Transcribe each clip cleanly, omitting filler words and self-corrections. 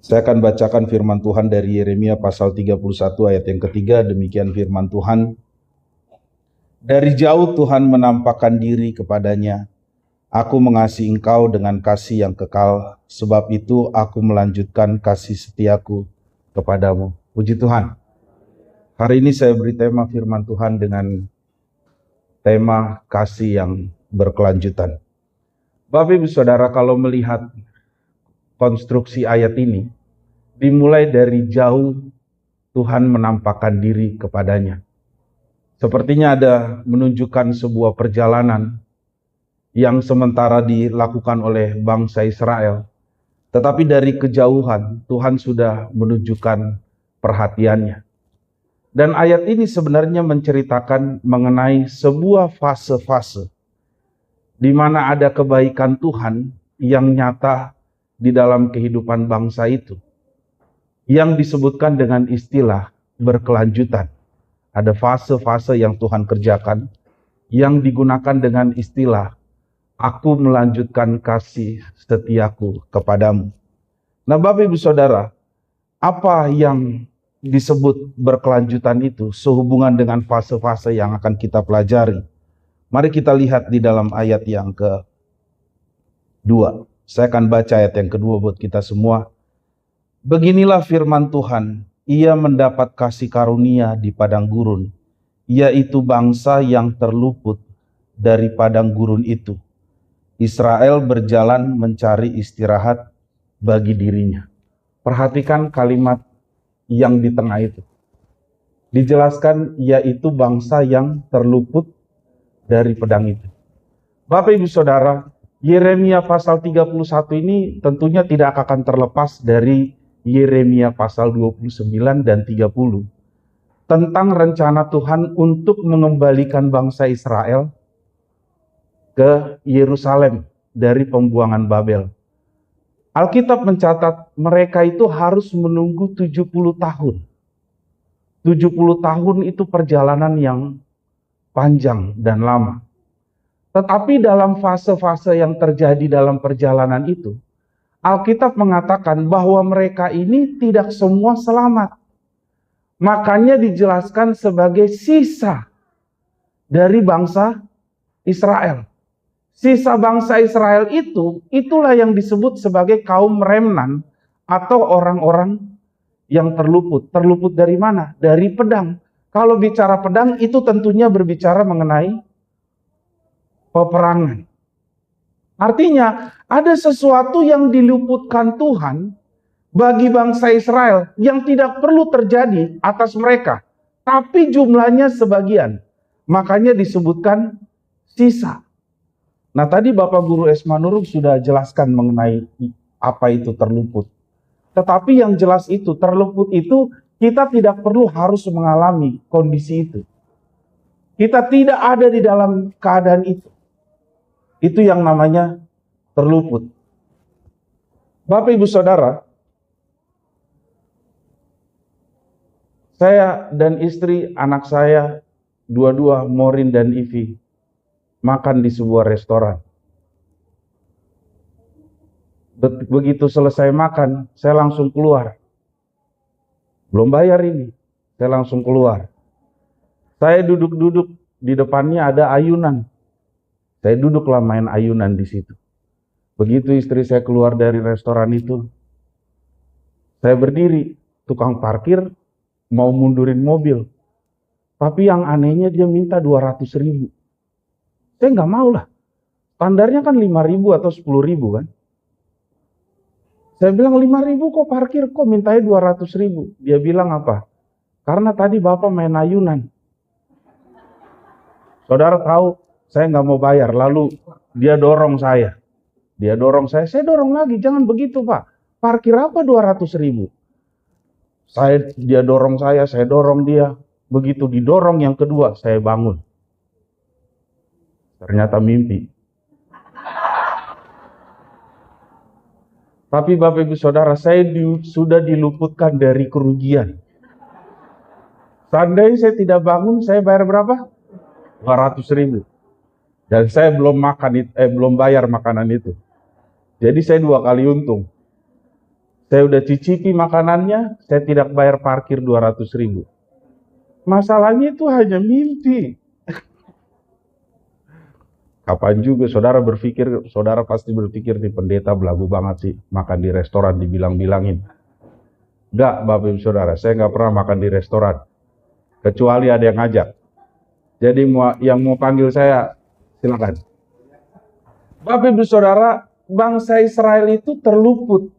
Saya akan bacakan firman Tuhan dari Yeremia pasal 31 ayat yang ketiga. Demikian firman Tuhan. Dari jauh Tuhan menampakkan diri kepadanya. Aku mengasihi engkau dengan kasih yang kekal. Sebab itu aku melanjutkan kasih setiaku kepadamu. Puji Tuhan. Hari ini saya beri tema firman Tuhan dengan tema kasih yang berkelanjutan. Bapak Ibu Saudara, kalau melihat konstruksi ayat ini, dimulai dari jauh Tuhan menampakkan diri kepadanya. Sepertinya ada menunjukkan sebuah perjalanan yang sementara dilakukan oleh bangsa Israel. Tetapi dari kejauhan Tuhan sudah menunjukkan perhatiannya. Dan ayat ini sebenarnya menceritakan mengenai sebuah fase-fase di mana ada kebaikan Tuhan yang nyata di dalam kehidupan bangsa itu, yang disebutkan dengan istilah berkelanjutan. Ada fase-fase yang Tuhan kerjakan yang digunakan dengan istilah aku melanjutkan kasih setiaku kepadamu. Nah, Bapak Ibu Saudara, apa yang disebut berkelanjutan itu sehubungan dengan fase-fase yang akan kita pelajari? Mari kita lihat di dalam ayat yang kedua. Saya akan baca ayat yang kedua buat kita semua. Beginilah firman Tuhan, ia mendapat kasih karunia di padang gurun, yaitu bangsa yang terluput dari padang gurun itu. Israel berjalan mencari istirahat bagi dirinya. Perhatikan kalimat yang di tengah itu. Dijelaskan yaitu bangsa yang terluput dari padang itu. Bapak Ibu Saudara, Yeremia pasal 31 ini tentunya tidak akan terlepas dari Yeremia pasal 29 dan 30 tentang rencana Tuhan untuk mengembalikan bangsa Israel ke Yerusalem dari pembuangan Babel. Alkitab mencatat mereka itu harus menunggu 70 tahun. 70 tahun itu perjalanan yang panjang dan lama. Tetapi dalam fase-fase yang terjadi dalam perjalanan itu, Alkitab mengatakan bahwa mereka ini tidak semua selamat. Makanya dijelaskan sebagai sisa dari bangsa Israel. Sisa bangsa Israel itu, itulah yang disebut sebagai kaum remnan atau orang-orang yang terluput. Terluput dari mana? Dari pedang. Kalau bicara pedang itu tentunya berbicara mengenai peperangan. Artinya ada sesuatu yang diluputkan Tuhan bagi bangsa Israel yang tidak perlu terjadi atas mereka. Tapi jumlahnya sebagian. Makanya disebutkan sisa. Nah, tadi Bapak Guru Esma Nurul sudah jelaskan mengenai apa itu terluput. Tetapi yang jelas itu, terluput itu kita tidak perlu harus mengalami kondisi itu. Kita tidak ada di dalam keadaan itu. Itu yang namanya terluput. Bapak Ibu Saudara, saya dan istri anak saya, dua-dua Morin dan Ivi, makan di sebuah restoran. Begitu selesai makan, saya langsung keluar. Belum bayar ini, saya langsung keluar. Saya duduk-duduk, di depannya ada ayunan. Saya duduklah main ayunan di situ. Begitu istri saya keluar dari restoran itu, saya berdiri, tukang parkir mau mundurin mobil. Tapi yang anehnya dia minta 200.000. Saya nggak mau lah. Standarnya kan 5.000 atau 10.000 kan. Saya bilang 5.000 kok parkir, kok mintanya 200.000. Dia bilang apa? Karena tadi Bapak main ayunan. Saudara tahu, saya nggak mau bayar. Lalu dia dorong saya. Dia dorong saya dorong lagi. Jangan begitu Pak. Parkir apa 200.000? Dia dorong saya dorong dia. Begitu didorong yang kedua, saya bangun. Ternyata mimpi. Tapi Bapak Ibu Saudara, saya sudah diluputkan dari kerugian. Seandainya saya tidak bangun, saya bayar berapa? 200.000. Dan saya belum bayar makanan itu. Jadi saya 2 kali untung. Saya udah cicipi makanannya, saya tidak bayar parkir 200.000. Masalahnya itu hanya mimpi. Kapan juga saudara berpikir, saudara pasti berpikir di pendeta belagu banget sih, makan di restoran dibilang-bilangin. Enggak, Bapak Ibu Saudara, saya nggak pernah makan di restoran. Kecuali ada yang ngajak. Jadi yang mau panggil saya, silakan. Bapak Ibu Saudara, bangsa Israel itu terluput.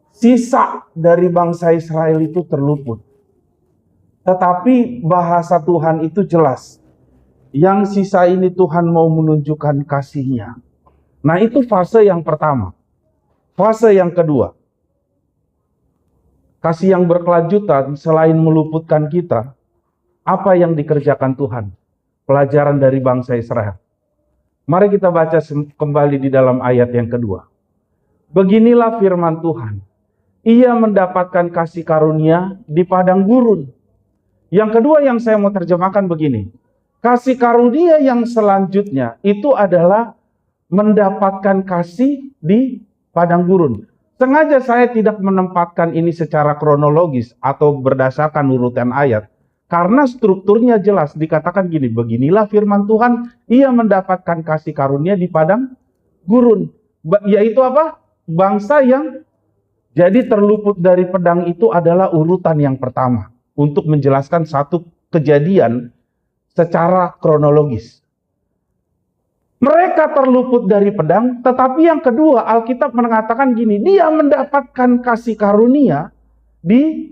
Sisa dari bangsa Israel itu terluput. Tetapi bahasa Tuhan itu jelas. Yang sisa ini Tuhan mau menunjukkan kasih-Nya. Nah, itu fase yang pertama. Fase yang kedua. Kasih yang berkelanjutan selain meluputkan kita, apa yang dikerjakan Tuhan? Pelajaran dari bangsa Israel. Mari kita baca kembali di dalam ayat yang kedua. Beginilah firman Tuhan. Ia mendapatkan kasih karunia di padang gurun. Yang kedua yang saya mau terjemahkan begini. Kasih karunia yang selanjutnya itu adalah mendapatkan kasih di padang gurun. Sengaja saya tidak menempatkan ini secara kronologis atau berdasarkan urutan ayat. Karena strukturnya jelas, dikatakan gini, beginilah firman Tuhan, ia mendapatkan kasih karunia di padang gurun. Yaitu apa? Bangsa yang jadi terluput dari pedang itu adalah urutan yang pertama. Untuk menjelaskan satu kejadian secara kronologis. Mereka terluput dari pedang, tetapi yang kedua Alkitab mengatakan gini, dia mendapatkan kasih karunia di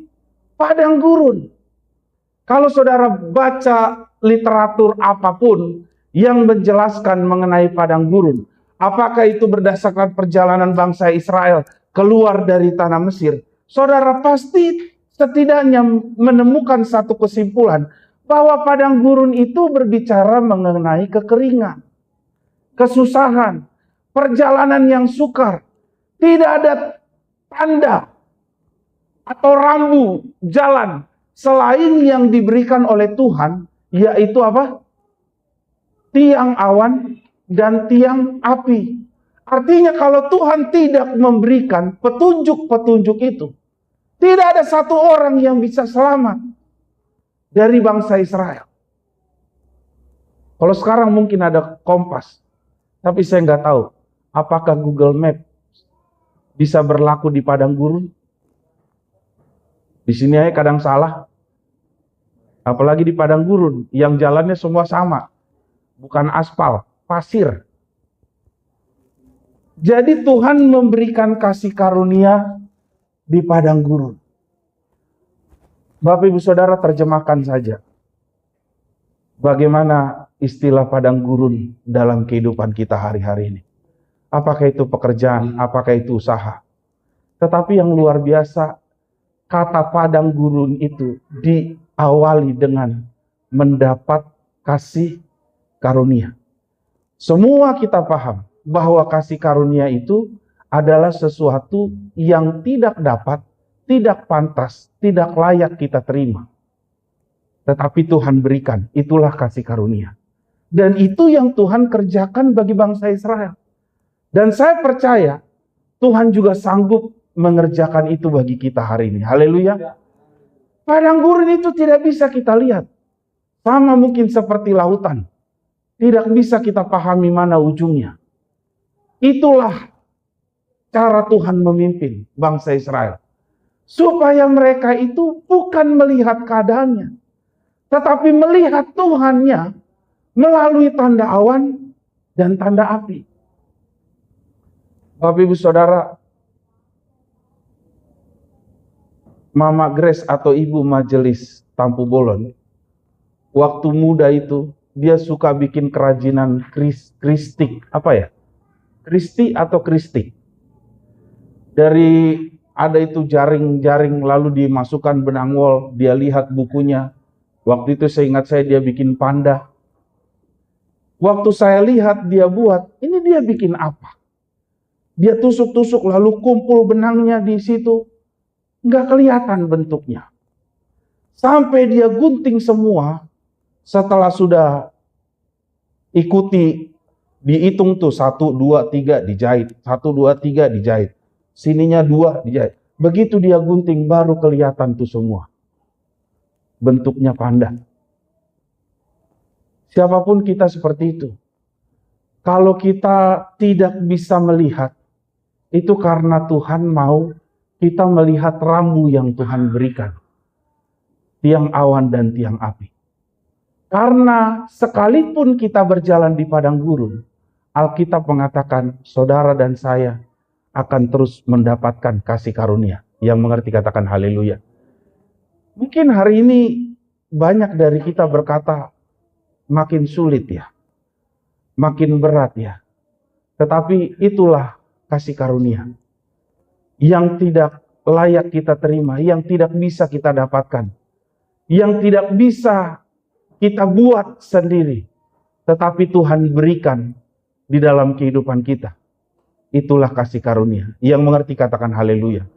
padang gurun. Kalau saudara baca literatur apapun yang menjelaskan mengenai padang gurun, apakah itu berdasarkan perjalanan bangsa Israel keluar dari tanah Mesir, saudara pasti setidaknya menemukan satu kesimpulan bahwa padang gurun itu berbicara mengenai kekeringan, kesusahan, perjalanan yang sukar. Tidak ada tanda atau rambu jalan selain yang diberikan oleh Tuhan, yaitu apa? Tiang awan dan tiang api. Artinya kalau Tuhan tidak memberikan petunjuk-petunjuk itu, tidak ada satu orang yang bisa selamat dari bangsa Israel. Kalau sekarang mungkin ada kompas, tapi saya nggak tahu apakah Google Map bisa berlaku di padang gurun. Di sini aja kadang salah, apalagi di padang gurun yang jalannya semua sama, bukan aspal, pasir. Jadi Tuhan memberikan kasih karunia di padang gurun. Bapak Ibu Saudara terjemahkan saja. Bagaimana istilah padang gurun dalam kehidupan kita hari-hari ini. Apakah itu pekerjaan, apakah itu usaha. Tetapi yang luar biasa, kata padang gurun itu diawali dengan mendapat kasih karunia. Semua kita paham bahwa kasih karunia itu adalah sesuatu yang tidak dapat, tidak pantas, tidak layak kita terima. Tetapi Tuhan berikan, itulah kasih karunia. Dan itu yang Tuhan kerjakan bagi bangsa Israel. Dan saya percaya Tuhan juga sanggup mengerjakan itu bagi kita hari ini. Haleluya. Padang gurun itu tidak bisa kita lihat. Sama mungkin seperti lautan. Tidak bisa kita pahami mana ujungnya. Itulah cara Tuhan memimpin bangsa Israel. Supaya mereka itu bukan melihat keadaannya, tetapi melihat Tuhannya melalui tanda awan dan tanda api. Bapak Ibu Saudara, Mama Grace atau Ibu Majelis Tampu Bolon, waktu muda itu dia suka bikin kerajinan kristik, apa ya? Kristi atau kristik. Dari ada itu jaring-jaring lalu dimasukkan benang wol, dia lihat bukunya. Waktu itu saya ingat dia bikin panda. Waktu saya lihat dia buat, ini dia bikin apa? Dia tusuk-tusuk lalu kumpul benangnya di situ. Nggak kelihatan bentuknya. Sampai dia gunting semua, setelah sudah ikuti, dihitung tuh 1, 2, 3 dijahit. 1, 2, 3 dijahit. sininya 2 dijahit. Begitu dia gunting baru kelihatan tuh semua. Bentuknya pandan. Siapapun kita seperti itu. Kalau kita tidak bisa melihat, itu karena Tuhan mau kita melihat rambu yang Tuhan berikan. Tiang awan dan tiang api. Karena sekalipun kita berjalan di padang gurun, Alkitab mengatakan saudara dan saya akan terus mendapatkan kasih karunia. Yang mengerti katakan haleluya. Mungkin hari ini banyak dari kita berkata makin sulit ya, makin berat ya. Tetapi itulah kasih karunia yang tidak layak kita terima, yang tidak bisa kita dapatkan, yang tidak bisa kita buat sendiri, tetapi Tuhan berikan di dalam kehidupan kita. Itulah kasih karunia. Yang mengerti katakan haleluya.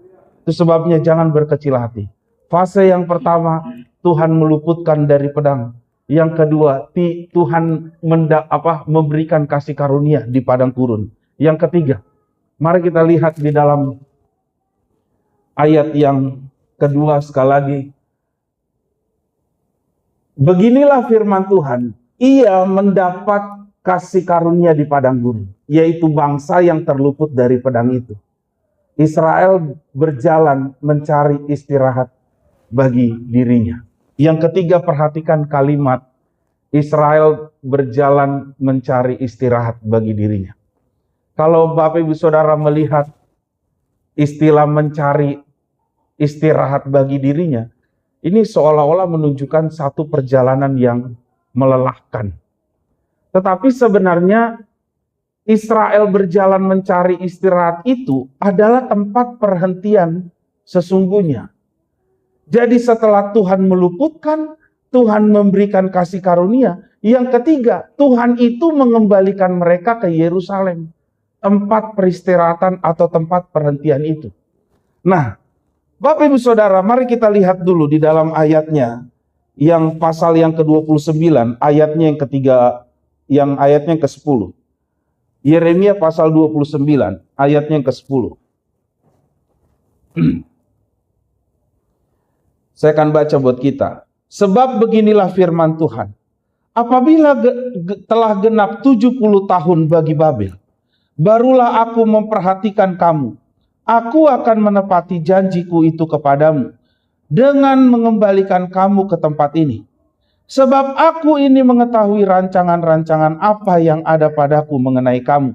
Itu sebabnya jangan berkecil hati. Fase yang pertama, Tuhan meluputkan dari pedang. Yang kedua, Tuhan memberikan kasih karunia di padang gurun. Yang ketiga, mari kita lihat di dalam ayat yang kedua sekali lagi. Beginilah firman Tuhan, ia mendapat kasih karunia di padang gurun, yaitu bangsa yang terluput dari pedang itu. Israel berjalan mencari istirahat bagi dirinya. Yang ketiga, perhatikan kalimat Israel berjalan mencari istirahat bagi dirinya. Kalau Bapak Ibu Saudara melihat istilah mencari istirahat bagi dirinya, ini seolah-olah menunjukkan satu perjalanan yang melelahkan. Tetapi sebenarnya Israel berjalan mencari istirahat itu adalah tempat perhentian sesungguhnya. Jadi setelah Tuhan meluputkan, Tuhan memberikan kasih karunia. Yang ketiga, Tuhan itu mengembalikan mereka ke Yerusalem. Tempat peristirahatan atau tempat perhentian itu. Nah, Bapak Ibu Saudara, mari kita lihat dulu di dalam ayatnya. Yang pasal yang ke-29, ayatnya yang ketiga, yang ayatnya yang ke-10. Yeremia pasal 29, ayatnya yang ke-10. Saya akan baca buat kita. Sebab beginilah firman Tuhan. Apabila telah genap 70 tahun bagi Babel, barulah aku memperhatikan kamu. Aku akan menepati janjiku itu kepadamu dengan mengembalikan kamu ke tempat ini. Sebab aku ini mengetahui rancangan-rancangan apa yang ada padaku mengenai kamu.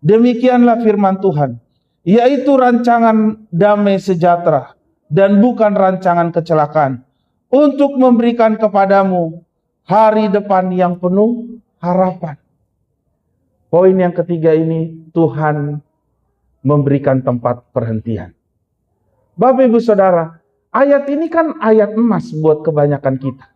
Demikianlah firman Tuhan, yaitu rancangan damai sejahtera dan bukan rancangan kecelakaan, untuk memberikan kepadamu hari depan yang penuh harapan. Poin yang ketiga ini, Tuhan memberikan tempat perhentian. Bapak Ibu Saudara, ayat ini kan ayat emas buat kebanyakan kita.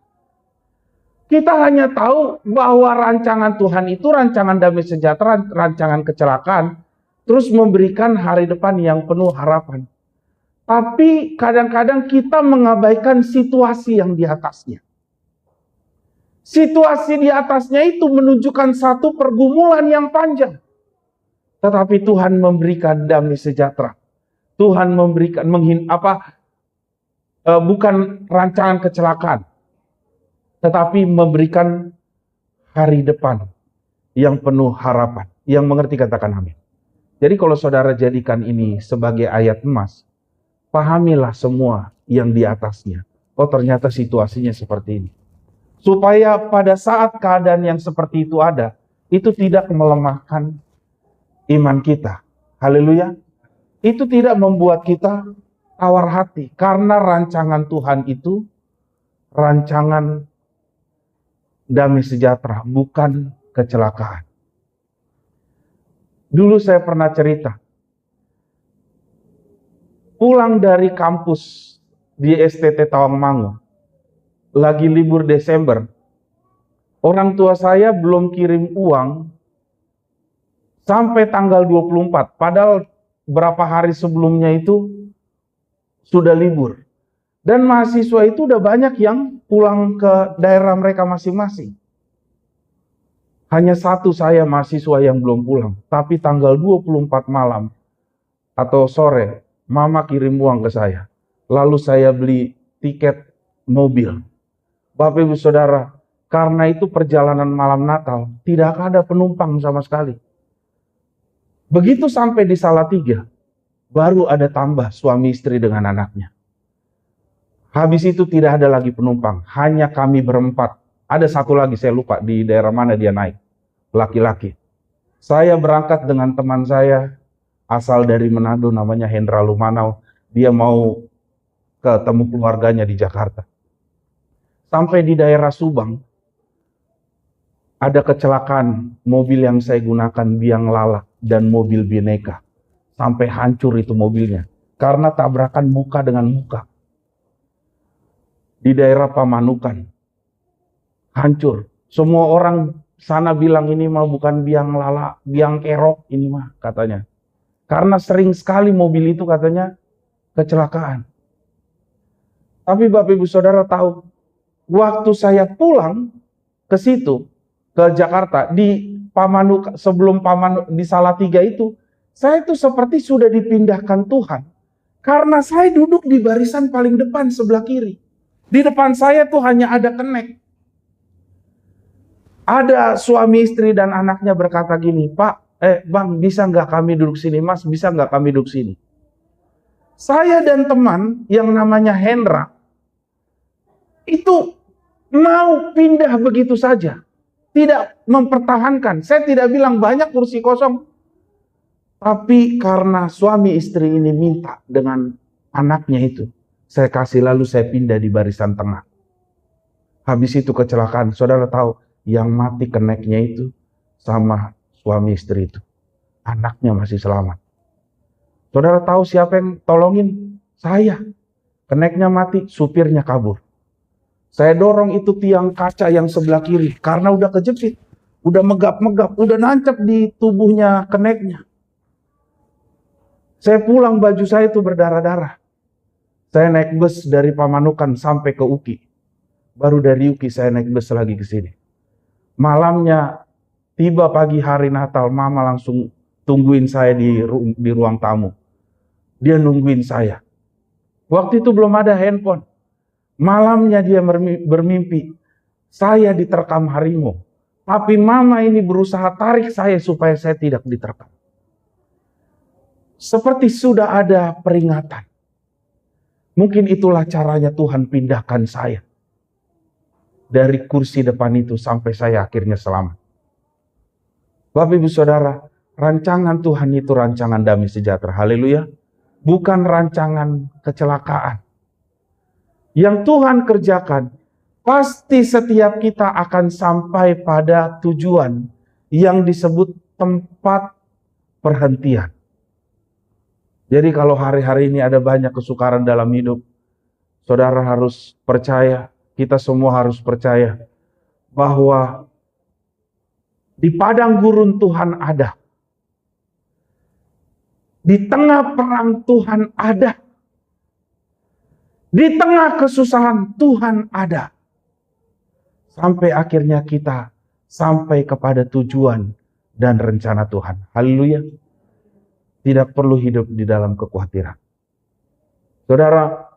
Kita hanya tahu bahwa rancangan Tuhan itu rancangan damai sejahtera, rancangan kecelakaan, terus memberikan hari depan yang penuh harapan. Tapi kadang-kadang kita mengabaikan situasi yang di atasnya. Situasi di atasnya itu menunjukkan satu pergumulan yang panjang. Tetapi Tuhan memberikan damai sejahtera. Tuhan memberikan bukan rancangan kecelakaan, tetapi memberikan hari depan yang penuh harapan. Yang mengerti katakan amin. Jadi kalau saudara jadikan ini sebagai ayat emas, pahamilah semua yang di atasnya. Oh ternyata situasinya seperti ini. Supaya pada saat keadaan yang seperti itu ada, itu tidak melemahkan iman kita. Haleluya. Itu tidak membuat kita tawar hati. Karena rancangan Tuhan itu rancangan damai sejahtera, bukan kecelakaan. Dulu saya pernah cerita, pulang dari kampus di STT Tawangmangu, lagi libur Desember, orang tua saya belum kirim uang sampai tanggal 24, padahal berapa hari sebelumnya itu sudah libur. Dan mahasiswa itu udah banyak yang pulang ke daerah mereka masing-masing. Hanya satu saya mahasiswa yang belum pulang. Tapi tanggal 24 malam, atau sore, mama kirim uang ke saya. Lalu saya beli tiket mobil. Bapak Ibu Saudara, karena itu perjalanan malam Natal, tidak ada penumpang sama sekali. Begitu sampai di Salatiga, baru ada tambah suami istri dengan anaknya. Habis itu tidak ada lagi penumpang, hanya kami berempat. Ada satu lagi, saya lupa di daerah mana dia naik, laki-laki. Saya berangkat dengan teman saya, asal dari Manado, namanya Hendra Lumanau. Dia mau ketemu keluarganya di Jakarta. Sampai di daerah Subang, ada kecelakaan mobil yang saya gunakan biang lala dan mobil bineka. Sampai hancur itu mobilnya, karena tabrakan muka dengan muka. Di daerah Pamanukan, hancur. Semua orang sana bilang ini mah bukan biang lala, biang kerok ini mah katanya. Karena sering sekali mobil itu katanya kecelakaan. Tapi Bapak Ibu Saudara tahu, waktu saya pulang ke situ, ke Jakarta, di Pamanukan, sebelum di Salatiga itu, saya itu seperti sudah dipindahkan Tuhan. Karena saya duduk di barisan paling depan sebelah kiri. Di depan saya tuh hanya ada kenek. Ada suami istri dan anaknya berkata gini, Pak, Bang, bisa nggak kami duduk sini? Mas, bisa nggak kami duduk sini? Saya dan teman yang namanya Hendra, itu mau pindah begitu saja. Tidak mempertahankan. Saya tidak bilang banyak kursi kosong. Tapi karena suami istri ini minta dengan anaknya itu, saya kasih, lalu saya pindah di barisan tengah. Habis itu kecelakaan, saudara tahu, yang mati keneknya itu sama suami istri itu. Anaknya masih selamat. Saudara tahu siapa yang tolongin? Saya. Keneknya mati, supirnya kabur. Saya dorong itu tiang kaca yang sebelah kiri, karena udah kejepit. Udah megap-megap, udah nancap di tubuhnya keneknya. Saya pulang, baju saya itu berdarah-darah. Saya naik bus dari Pamanukan sampai ke UKI. Baru dari UKI saya naik bus lagi ke sini. Malamnya, tiba pagi hari Natal, Mama langsung tungguin saya di ruang tamu. Dia nungguin saya. Waktu itu belum ada handphone. Malamnya dia bermimpi, saya diterkam harimau. Tapi Mama ini berusaha tarik saya supaya saya tidak diterkam. Seperti sudah ada peringatan. Mungkin itulah caranya Tuhan pindahkan saya. Dari kursi depan itu sampai saya akhirnya selamat. Bapak Ibu Saudara, rancangan Tuhan itu rancangan damai sejahtera. Haleluya. Bukan rancangan kecelakaan. Yang Tuhan kerjakan, pasti setiap kita akan sampai pada tujuan yang disebut tempat perhentian. Jadi kalau hari-hari ini ada banyak kesukaran dalam hidup, saudara harus percaya, kita semua harus percaya, bahwa di padang gurun Tuhan ada. Di tengah perang Tuhan ada. Di tengah kesusahan Tuhan ada. Sampai akhirnya kita sampai kepada tujuan dan rencana Tuhan. Haleluya. Tidak perlu hidup di dalam kekhawatiran. Saudara,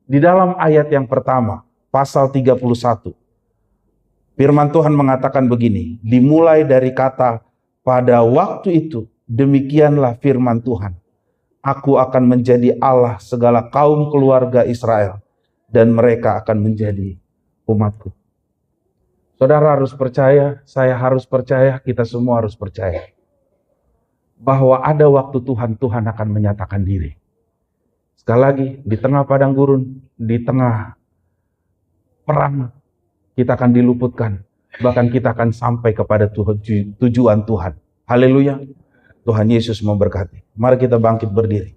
di dalam ayat yang pertama, pasal 31, firman Tuhan mengatakan begini, dimulai dari kata, pada waktu itu, demikianlah firman Tuhan. Aku akan menjadi Allah segala kaum keluarga Israel, dan mereka akan menjadi umatku. Saudara harus percaya, saya harus percaya, kita semua harus percaya. Bahwa ada waktu Tuhan akan menyatakan diri. Sekali lagi, di tengah padang gurun, di tengah perang, kita akan diluputkan. Bahkan kita akan sampai kepada tujuan Tuhan. Haleluya. Tuhan Yesus memberkati. Mari kita bangkit berdiri.